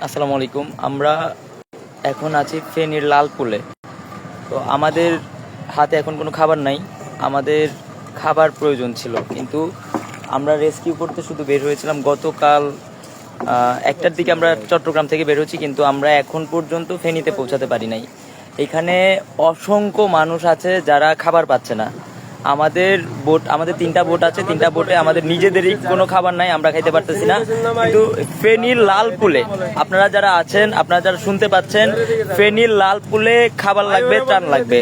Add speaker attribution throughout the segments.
Speaker 1: আসসালামু আলাইকুম। আমরা এখন আছি ফেনীর লালপুলে। তো আমাদের হাতে এখন কোনো খাবার নাই, আমাদের খাবার প্রয়োজন ছিল, কিন্তু আমরা রেস্কিউ করতে শুধু বের হয়েছিলাম গতকাল 1টার দিকে। আমরা চট্টগ্রাম থেকে বের হচ্ছি, কিন্তু আমরা এখন পর্যন্ত ফেনীতে পৌঁছাতে পারি নাই। এখানে অসংখ্য মানুষ আছে যারা খাবার পাচ্ছে না। আমাদের 3টা বোট আছে, 3টা বোটে আমাদের নিজেদেরই কোনো খাবার নাই, আমরা খাইতে পারতেছি না। কিন্তু ফেনীর লালপুলে আপনারা যারা আছেন, আপনারা যারা শুনতে পাচ্ছেন, ফেনীর লালপুলে খাবার লাগবে, ত্রাণ লাগবে,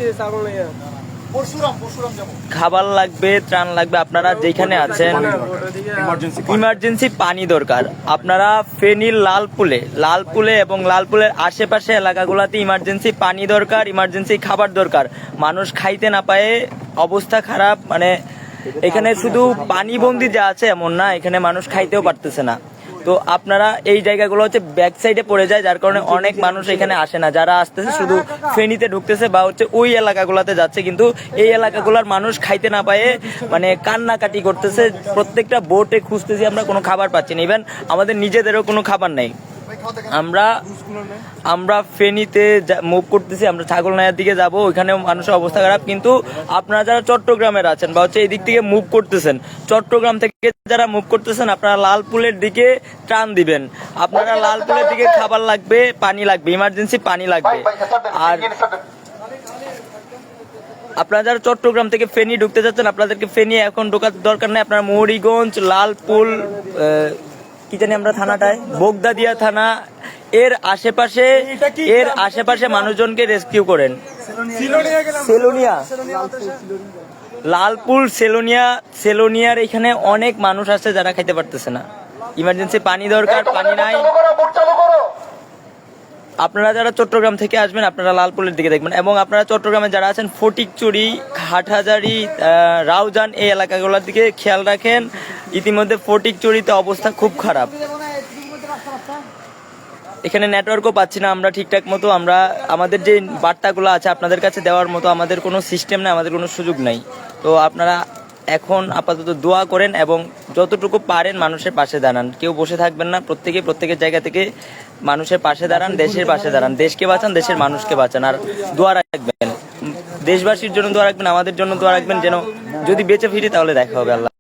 Speaker 1: খাবার লাগবে, ত্রাণ লাগবে। আপনারা যেখানে আছেন, ইমার্জেন্সি পানি দরকার। আপনারা ফেনীর লালপুলে এবং লালপুলের আশেপাশে এলাকাগুলোতে ইমার্জেন্সি পানি দরকার, ইমার্জেন্সি খাবার দরকার। মানুষ খাইতে না পায়ে অবস্থা খারাপ। মানে এখানে শুধু পানিবন্দি যা আছে এমন না, এখানে মানুষ খাইতেও পারতেছে না। তো আপনারা এই জায়গাগুলো হচ্ছে ব্যাক সাইডে পড়ে যায়, যার কারণে অনেক মানুষ এখানে আসে না। যারা আসতেছে শুধু ফেনীতে ঢুকতেছে বা হচ্ছে ওই এলাকাগুলোতে যাচ্ছে, কিন্তু এই এলাকাগুলোর মানুষ খাইতে না পায়ে মানে কান্নাকাটি করতেছে। প্রত্যেকটা বোটে খুঁজতেছি আমরা, কোনো খাবার পাচ্ছি না। ইভেন আমাদের নিজেদেরও কোনো খাবার নেই। আমরা ফেনীতে মুভ করতেছি, আমরা ছাগলনাইয়ার দিকে যাব, ওইখানেও মানুষের অবস্থা খারাপ। কিন্তু আপনারা যারা চট্টগ্রামের আছেন বা হচ্ছে এই দিক থেকে মুভ করতেছেন, চট্টগ্রাম থেকে যারা মুভ করতেছেন, আপনারা লালপুলের দিকে ত্রাণ দিবেন। আপনারা লালপুলের দিকে খাবার লাগবে, পানি লাগবে, ইমার্জেন্সি পানি লাগবে। আর আপনারা যারা চট্টগ্রাম থেকে ফেনী ঢুকতে যাচ্ছেন, আপনাদেরকে ফেনী এখন ঢোকার দরকার নেই। আপনারা মৌরিগঞ্জ, লালপুল, কি জানি আমরা থানাটায়, বোগদাদিয়া থানা, এর আশেপাশে মানুষজনকে রেস্কিউ করেন। লালপুল, সেলোনিয়ার এখানে অনেক মানুষ আছে যারা খাইতে পারতেছে না। ইমার্জেন্সি পানি দরকার, পানি নাই। আপনারা যারা চট্টগ্রাম থেকে আসবেন, আপনারা লালপুলের দিকে দেখবেন। এবং আপনারা চট্টগ্রামে যারা আছেন, ফটিকচুরি, হাটহাজারি, রাউজান, এই এলাকাগুলোর দিকে খেয়াল রাখেন। ইতিমধ্যে ফটিকচুরিতে অবস্থা খুব খারাপ। এখানে নেটওয়ার্কও পাচ্ছি না আমরা ঠিকঠাক মতো। আমাদের যে বার্তাগুলো আছে আপনাদের কাছে দেওয়ার মতো আমাদের কোনো সিস্টেম নেই, আমাদের কোনো সুযোগ নাই। তো আপনারা এখন আপাতত দোয়া করেন এবং যতটুকু পারেন মানুষের পাশে দাঁড়ান। কেউ বসে থাকবেন না, প্রত্যেকের জায়গা থেকে মানুষের পাশে দাঁড়ান, দেশের পাশে দাঁড়ান। দেশকে বাঁচান, দেশের মানুষকে বাঁচান। আর দোয়া রাখবেন, দেশবাসীর জন্য দোয়া রাখবেন, আমাদের জন্য দোয়া রাখবেন, যেন যদি বেঁচে ফিরি তাহলে দেখা হবে। আল্লাহ।